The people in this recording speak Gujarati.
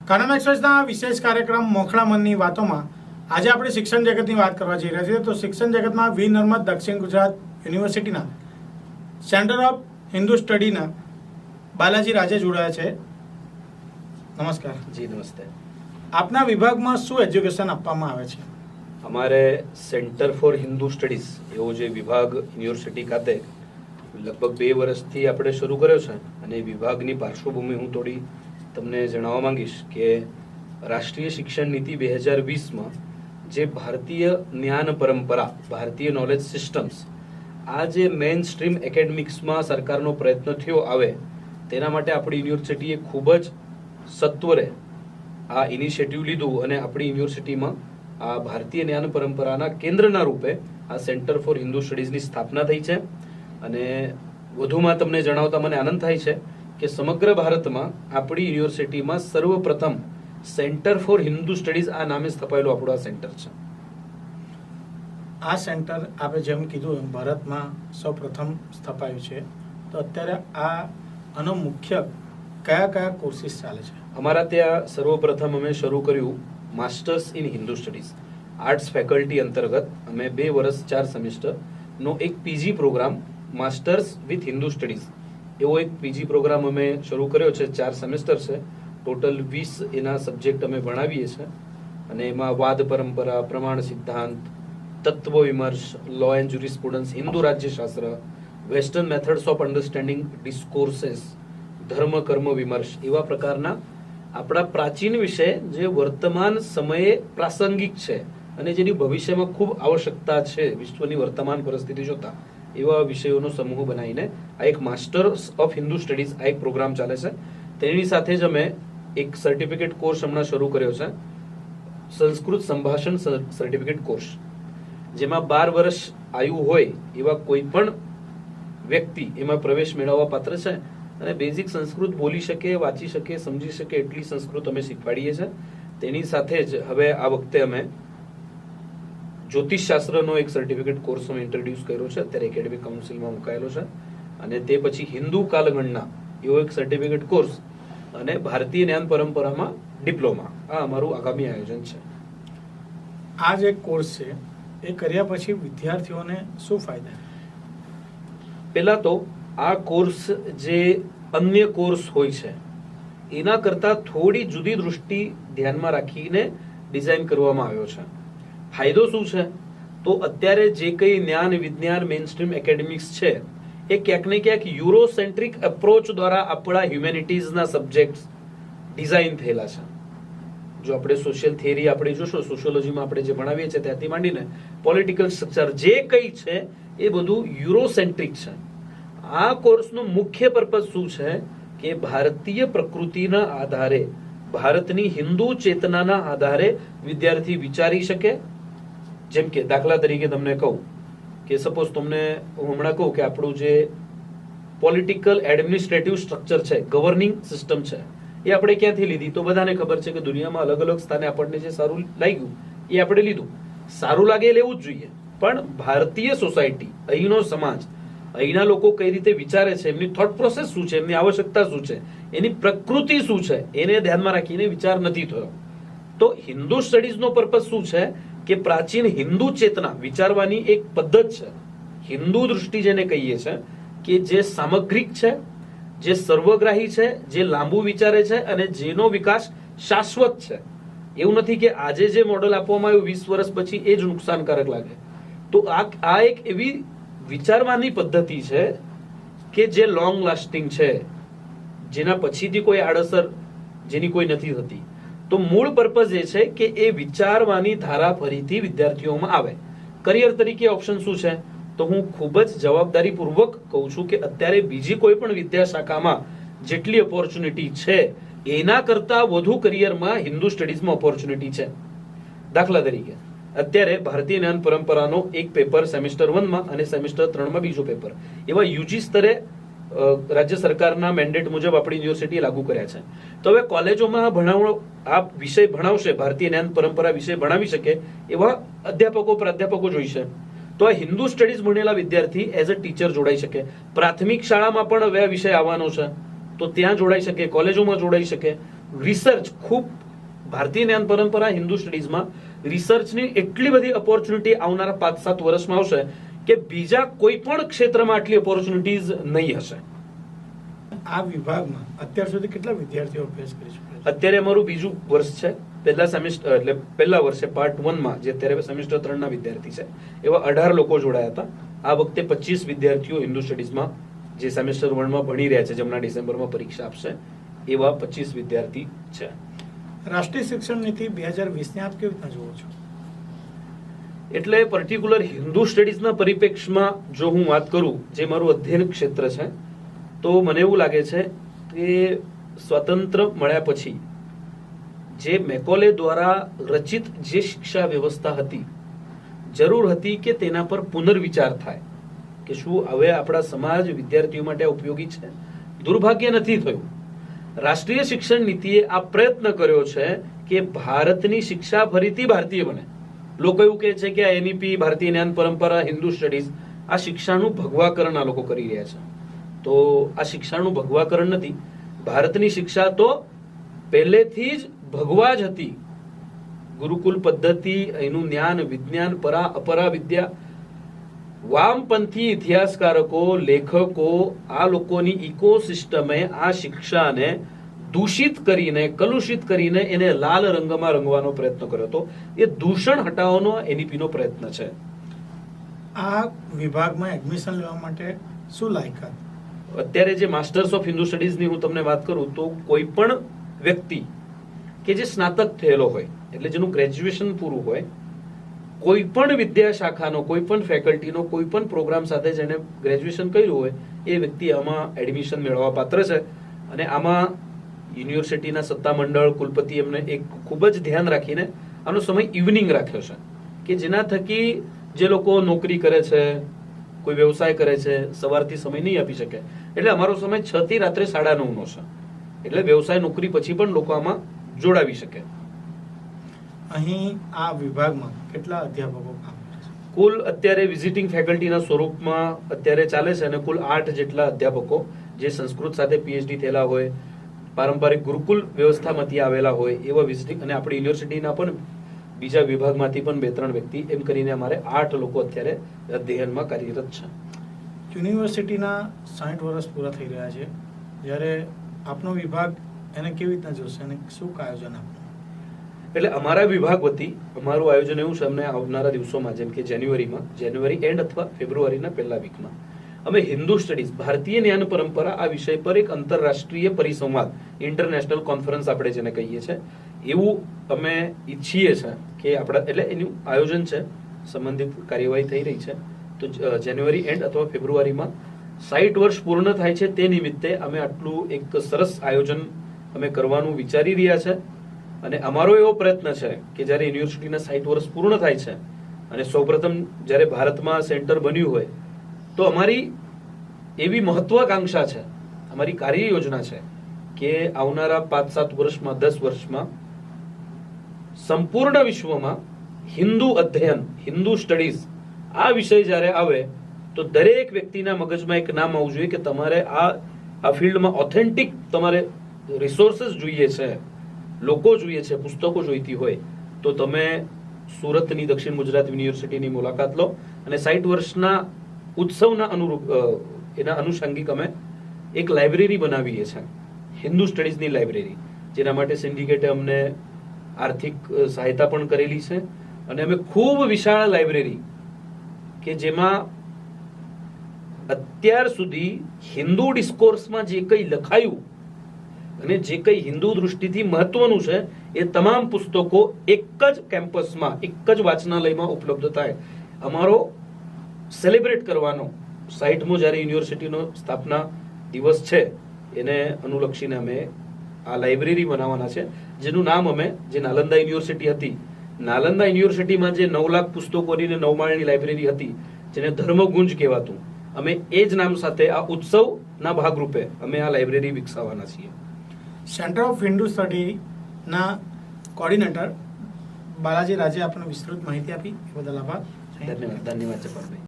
કાનમ એક્સપ્રેસના વિશેષ કાર્યક્રમ મોખળા મનની વાતોમાં આજે આપણે શિક્ષણ જગતની વાત કરવા જઈ રહ્યા છીએ. તો શિક્ષણ જગતમાં વી નર્મદ દક્ષિણ ગુજરાત યુનિવર્સિટીના સેન્ટર ઓફ હિન્દુ સ્ટડીના બાલાજી રાજે જોડાયા છે. નમસ્કાર. જી નમસ્તે. આપના વિભાગમાં શું એજ્યુકેશન આપવામાં આવે છે? અમારે સેન્ટર ફોર હિન્દુ સ્ટડીઝ એવો જે વિભાગ યુનિવર્સિટી ખાતે લગભગ 2 વર્ષથી આપણે શરૂ કર્યો છે અને વિભાગની પાર્શ્વભૂમિ હું થોડી તમને જણાવવા માંગીશ કે રાષ્ટ્રીય શિક્ષણ નીતિ 2020માં જે ભારતીય જ્ઞાન પરંપરા, ભારતીય નોલેજ સિસ્ટમ્સ, આ જે મેઇન સ્ટ્રીમ એકેડેમિક્સમાં સરકારનો પ્રયત્ન થયો આવે તેના માટે આપણી યુનિવર્સિટીએ ખૂબ જ સત્વરે આ ઇનિશિયેટિવ લીધું અને આપણી યુનિવર્સિટીમાં આ ભારતીય જ્ઞાન પરંપરાના કેન્દ્રના રૂપે આ સેન્ટર ફોર હિન્દુ સ્ટડીઝની સ્થાપના થઈ છે. અને વધુમાં તમને જણાવતા મને આનંદ થાય છે કે સમગ્ર ભારતમાં આપણી યુનિવર્સિટીમાં સર્વપ્રથમ સેન્ટર ફોર હિન્દુ સ્ટડીઝ આ નામે સ્થપાયેલું આપણું આ સેન્ટર છે. આ સેન્ટર આપણે જેમ કીધું એમ ભારતમાં સૌપ્રથમ સ્થપાયું છે. તો અત્યારે આનો મુખ્ય કયા કયા કોર્સિસ ચાલે છે? અમારા ત્યાં સર્વપ્રથમ અમે શરૂ કર્યું masters in Hindu studies. Arts faculty અંતર્ગત અમે 2 વર્ષ 4 સેમિસ્ટરનો એક PG program masters with Hindu studies એવો એક પીજી પ્રોગ્રામ અમે શરૂ કર્યો છે. 4 સેમિસ્ટર છે. ટોટલ 20 એના સબ્જેક્ટ અમે ભણાવીએ છીએ અને એમાં વાદ પરંપરા, પ્રમાણ સિદ્ધાંત, તત્વ વિમર્શ, લો એન્ડ જ્યુરિસ્પ્રુડન્સ, હિન્દુ રાજ્યશાસ્ત્ર, western methods of understanding discourses, ધર્મ કર્મ વિમર્શ, એવા પ્રકારના આપણા પ્રાચીન વિષય જે વર્તમાન સમયે પ્રાસંગિક છે અને જેની ભવિષ્યમાં ખૂબ આવશ્યકતા છે વિશ્વની વર્તમાન પરિસ્થિતિ જોતા, એવા વિષયોનો સમૂહ બનાવીને આ એક માસ્ટર્સ ઓફ હિન્દુ સ્ટડીઝ આ એક પ્રોગ્રામ ચાલે છે. તેની સાથે જ અમે એક સર્ટિફિકેટ કોર્સ હમણાં શરૂ કર્યો છે, સંસ્કૃત સંભાષણ સર્ટિફિકેટ કોર્સ, જેમાં 12 વર્ષ આયુ હોય એવા કોઈ પણ વ્યક્તિ એમાં પ્રવેશ મેળવવા પાત્ર છે અને બેઝિક સંસ્કૃત બોલી શકે, વાંચી શકે, સમજી શકે એટલી સંસ્કૃત અમે શીખવાડીએ છીએ. તેની સાથે જ હવે આ વખતે અમે જ્યોતિષશાસ્ત્રનો એક સર્ટિફિકેટ કોર્સ અમે ઇન્ટ્રોડ્યુસ કર્યો છે, અત્યારે એકેડેમિક કાઉન્સિલમાં મુકાયેલો છે. અને તે પછી હિન્દુ કાલગણના એવો એક સર્ટિફિકેટ કોર્સ અને ભારતીય જ્ઞાન પરંપરામાં ડિપ્લોમા, આ અમારું આગામી આયોજન છે. આ જે કોર્સ છે એ કર્યા પછી વિદ્યાર્થીઓને શું ફાયદા? પહેલા તો આ કોર્સ જે અન્ય કોર્સ હોય છે એના કરતા થોડી જુદી દૃષ્ટિ ધ્યાનમાં રાખીને ડિઝાઇન કરવામાં આવ્યો છે. ફાયદો શું છે? તો અત્યારે જે કંઈ જ્ઞાન વિજ્ઞાન મેઇનસ્ટ્રીમ એકેડેમિક્સ છે એ ક્યાંક ને ક્યાંક યુરોસેન્ટ્રિક એપ્રોચ દ્વારા આપણા હ્યુમેનિટીઝના સબ્જેક્ટ્સ ડિઝાઇન થયેલા છે. જો આપણે સોશિયલ થિયરી આપણે જોશો, સોશિયોલોજીમાં આપણે જે ભણાવીએ છીએ ત્યાંથી માંડીને પોલિટિકલ સ્ટ્રક્ચર જે કંઈ છે એ બધું યુરોસેન્ટ્રિક છે. આ કોર્સનો મુખ્ય પર્પઝ શું છે કે ભારતીય પ્રકૃતિના આધારે, ભારતની હિન્દુ ચેતનાના આધારે વિદ્યાર્થી વિચારી શકે. જેમ કે દાખલા તરીકે તમને કહું કે સપોઝ તમને હું હમણાં કહું કે આપણું જે પોલિટિકલ એડમિનિસ્ટ્રેટિવ સ્ટ્રક્ચર છે, ગવર્નિંગ સિસ્ટમ છે, એ આપણે ક્યાંથી લીધી? તો બધાને ખબર છે કે દુનિયામાં અલગ અલગ સ્થાને આપણને જે સારું લાગ્યું એ આપણે લીધું. સારું લાગે એ લેવું જ જોઈએ, પણ ભારતીય સોસાયટી, અહીંનો સમાજ, અહીંના લોકો કઈ રીતે વિચારે છે, એમની થોટ પ્રોસેસ શું છે, એમની આવશ્યકતા શું છે, એની પ્રકૃતિ શું છે, એને ધ્યાનમાં રાખીને વિચાર નથી થયો. તો હિન્દુ સ્ટડીઝનો પર્પઝ શું છે કે પ્રાચીન હિન્દુ ચેતના વિચારવાની એક પદ્ધત છે. હિન્દુ દૃષ્ટિ જેને કહીએ છે કે જે સામગ્રિક છે, જે સર્વગ્રાહી છે, જે લાંબુ વિચારે છે અને જેનો વિકાસ શાશ્વત છે. એવું નથી કે આજે જે મોડલ આપવામાં આવ્યું 20 વર્ષ પછી એ જ નુકસાનકારક લાગે. તો આ એક એવી વિચારવાની પદ્ધતિ છે કે જે લોંગ લાસ્ટિંગ છે, જેના પછીથી કોઈ આડઅસર જેની કોઈ નથી થતી. તો મૂળ પર્પઝ એ છે કે એ વિચારવાની ધારા ફરીથી વિદ્યાર્થીઓમાં આવે. કરિયર તરીકે ઓપ્શન શું છે? તો હું ખૂબ જ જવાબદારીપૂર્વક કહું છું કે અત્યારે બીજી કોઈ પણ વિદ્યાશાખામાં જેટલી ઓપોર્ચ્યુનિટી છે એના કરતા વધુ કરિયરમાં હિન્દુ સ્ટડીઝમાં ઓપોર્ચ્યુનિટી છે. દાખલા તરીકે અત્યારે ભારતીય જ્ઞાન પરંપરાનો એક પેપર સેમિસ્ટર 1 માં અને સેમિસ્ટર 3 માં બીજો પેપર, એવા યુજી સ્તરે રાજ્ય સરકારના મેન્ડેટ મુજબ આપણી યુનિવર્સિટીએ લાગુ કર્યા છે. તો હવે કોલેજોમાં આ વિષય ભણાવશે, ભારતીય જ્ઞાન પરંપરા વિષય ભણાવી શકે એવા અધ્યાપકો પ્રાધ્યાપકો જોઈશે. તો આ હિન્દુ સ્ટડીઝ ભણેલા વિદ્યાર્થી એઝ અ ટીચર જોડાઈ શકે. પ્રાથમિક શાળામાં પણ હવે આ વિષય આવવાનો છે તો ત્યાં જોડાઈ શકે, કોલેજોમાં જોડાઈ શકે. રિસર્ચ ખૂબ ભારતીય જ્ઞાન પરંપરા હિન્દુ સ્ટડીઝમાં રિસર્ચની એટલી બધી ઓપોર્ચ્યુનિટી આવનારા 5-7 વર્ષમાં આવશે કે બીજા કોઈ પણ ક્ષેત્રમાં આટલી ઓપોર્ચ્યુનિટીઝ નહીં હશે. આ વિભાગમાં અત્યાર સુધી કેટલા વિદ્યાર્થીઓ અભ્યાસ કરી ચૂક્યા છે? અત્યારે અમારું બીજું વર્ષ છે. પહેલા સેમેસ્ટર એટલે પહેલા વર્ષે પાર્ટ 1 માં જે અત્યારે સેમેસ્ટર 3 ના વિદ્યાર્થી છે એવા 18 લોકો જોડાયા હતા. આ વખતે 25 વિદ્યાર્થીઓ હિન્દુ સ્ટડીઝમાં જે સેમેસ્ટર 1 માં ભણી રહ્યા છે, જેમના ડિસેમ્બરમાં પરીક્ષા આપશે, એવા 25 વિદ્યાર્થી છે. રાષ્ટ્રીય શિક્ષણ નીતિ 2020 ને આપ કેવી રીતના જુઓ છો? એટલે પર્ટિક્યુલર હિન્દુ સ્ટડીઝના પરિપ્રેક્ષમાં જો હું વાત કરું, જે મારું અધ્યયન ક્ષેત્ર છે, તો મને એવું લાગે છે કે સ્વતંત્ર મળ્યા પછી જે મેકોલે દ્વારા રચિત જે શિક્ષા વ્યવસ્થા હતી, જરૂર હતી કે તેના પર પુનર્વિચાર થાય કે શું હવે આપણા સમાજ વિદ્યાર્થીઓ માટે ઉપયોગી છે. દુર્ભાગ્ય નથી થયું. રાષ્ટ્રીય શિક્ષણ નીતિએ આ પ્રયત્ન કર્યો છે કે ભારતની શિક્ષા ફરીથી ભારતીય બને. લોકો એવું કહે છે કે આ એનઈપી, ભારતીય જ્ઞાન પરંપરા, હિન્દુ સ્ટડીઝ, આ શિક્ષાનું ભગવાકરણ આ લોકો કરી રહ્યા છે. તો આ શિક્ષાનું ભગવાકરણ નથી. ભારતની શિક્ષા તો પહેલેથી જ ભગવા જ હતી. ગુરુકુલ પદ્ધતિ, એનું જ્ઞાન, વિજ્ઞાન, પરા અપરા વિદ્યા, વામપંથી ઇતિહાસકારકો, લેખકો, આ લોકોની ઇકોસિસ્ટમે આ શિક્ષાને દૂષિત કરીને, કલુષિત કરીને એને લાલ રંગમાં રંગવાનો પ્રયત્ન કર્યો હતો. એ દૂષણ હટાવવાનો એનઈપી નો પ્રયત્ન છે. આ વિભાગમાં એડમિશન લેવા માટે શું લાયકાત? અત્યારે જે માસ્ટર્સ ઓફ હિન્દુ સ્ટડીઝની હું તમને વાત કરું તો કોઈ પણ વ્યક્તિ કે જે સ્નાતક થયેલો હોય, એટલે જેનું ગ્રેજ્યુએશન પૂરું હોય, કોઈ પણ વિદ્યા શાખાનો, કોઈ પણ ફેકલ્ટીનો, કોઈ પણ પ્રોગ્રામ સાથે જેને ગ્રેજ્યુએશન કર્યું હોય, એ વ્યક્તિ આમાં એડમિશન મેળવવા પાત્ર છે. અને આમાં યુનિવર્સિટીના સત્તામંડળ, કુલપતિ એમને એક ખૂબ જ ધ્યાન રાખીને આનો સમય ઇવનિંગ રાખ્યો છે કે જેના થકી જે લોકો નોકરી કરે છે, કોઈ વ્યવસાય કરે છે, સવારથી સમય નહીં આપી શકે, એટલે અમારો સમય 6 થી રાત્રે 9:30 નો છે. એટલે વ્યવસાય, નોકરી પછી પણ લોકો આમાં જોડાવી શકે. અહીં આ વિભાગમાં કેટલા અધ્યાપકો કામ કરે છે? કુલ અત્યારે વિઝિટિંગ ફેકલ્ટીના સ્વરૂપમાં અત્યારે ચાલે છે અને કુલ 8 જેટલા અધ્યાપકો જે સંસ્કૃત સાથે પીએચડી થયેલા હોય, પારંપરિક ગુરુકુલ વ્યવસ્થામાંથી આવેલા હોય એવા વિઝિટિંગ, અને આપણી યુનિવર્સિટીના પણ બીજા વિભાગમાંથી પણ 2-3 વ્યક્તિ, એમ કરીને અમારે 8 લોકો અત્યારે અધ્યયનમાં કાર્યરત છે. યુનિવર્સિટીના 60 વર્ષ પૂરા થઈ રહ્યા છે, જ્યારે આપનો વિભાગ એને કેવી રીતના જોશે અને શું આયોજન આપનું? એટલે અમારા વિભાગ વતી અમારું આયોજન એવું છે, અમને આવનારા દિવસોમાં, જેમ કે જાન્યુઆરી એન્ડ અથવા ફેબ્રુઆરીના પહેલા વીકમાં અમે હિન્દુ સ્ટડીઝ, ભારતીય જ્ઞાન પરંપરા, આ વિષય પર એક આંતરરાષ્ટ્રીય પરિસંવાદ, ઇન્ટરનેશનલ કોન્ફરન્સ આપણે જેને કહીએ છીએ, એવું અમે ઈચ્છીએ છીએ કે આપણા, એટલે એનું આયોજન છે, સંબંધિત કાર્યવાહી થઈ રહી છે. તો જાન્યુઆરી એન્ડ અથવા ફેબ્રુઆરીમાં 60 વર્ષ પૂર્ણ થાય છે, તે નિમિત્તે અમે આટલું એક સરસ આયોજન અમે કરવાનું વિચારી રહ્યા છે. અને અમારો એવો પ્રયત્ન છે કે જ્યારે યુનિવર્સિટીના 60 વર્ષ પૂર્ણ થાય છે અને સૌપ્રથમ જ્યારે ભારતમાં સેન્ટર બન્યું હોય, તો અમારી એવી મહત્વાકાંક્ષા છે, અમારી કાર્ય યોજના છે કે આવનારા 5-7 વર્ષમાં, 10 વર્ષમાં સંપૂર્ણ વિશ્વમાં હિન્દુ અધ્યયન, હિન્દુ સ્ટડીઝ, આ વિષય જ્યારે આવે તો દરેક વ્યક્તિના મગજમાં એક નામ આવવું જોઈએ કે તમારે આ ફિલ્ડમાં ઓથેન્ટિક તમારે રિસોર્સિસ જોઈએ છે, લોકો જોઈએ છે, પુસ્તકો જોઈતી હોય, તો તમે સુરતની દક્ષિણ ગુજરાત યુનિવર્સિટીની મુલાકાત લો. અને 60 વર્ષના ઉત્સવના અનુરૂપ એના અનુષંગિક અમે એક લાઇબ્રેરી બનાવીએ છીએ, હિન્દુ સ્ટડીઝની લાઇબ્રેરી, જેના માટે સિન્ડિકેટે અમને આર્થિક સહાયતા પણ કરેલી છે. અને અમે ખૂબ વિશાળ લાઇબ્રેરી કે જેમાં અત્યાર સુધી હિન્દુ ડિસ્કોર્સમાં જે કંઈ લખાયું અને જે કંઈ હિન્દુ દૃષ્ટિથી મહત્વનું છે, એ તમામ પુસ્તકો એક જ કેમ્પસમાં, એક જ વાંચનાલયમાં ઉપલબ્ધ થાય. અમારો સેલિબ્રેટ કરવાનો 60મો જ્યારે યુનિવર્સિટીનો સ્થાપના દિવસ છે, એને અનુલક્ષીને અમે આ લાઇબ્રેરી બનાવવાના છે, જેનું નામ અમે, જે નાલંદા યુનિવર્સિટી હતી, નાલંદા યુનિવર્સિટીમાં જે 9 લાખ પુસ્તકોની 9 માળની લાઇબ્રેરી હતી, જેને ધર્મગુંજ કહેવાતું, અમે એ જ નામ સાથે આ ઉત્સવના ભાગરૂપે અમે આ લાઇબ્રેરી વિકસાવવાના છીએ. સેન્ટર ઓફ હિન્દુ સ્ટડીના કોર્ડિનેટર બાલાજી રાજે આપણને વિસ્તૃત માહિતી આપી, એ બદલ આભાર. ધન્યવાદ જપાલભાઈ.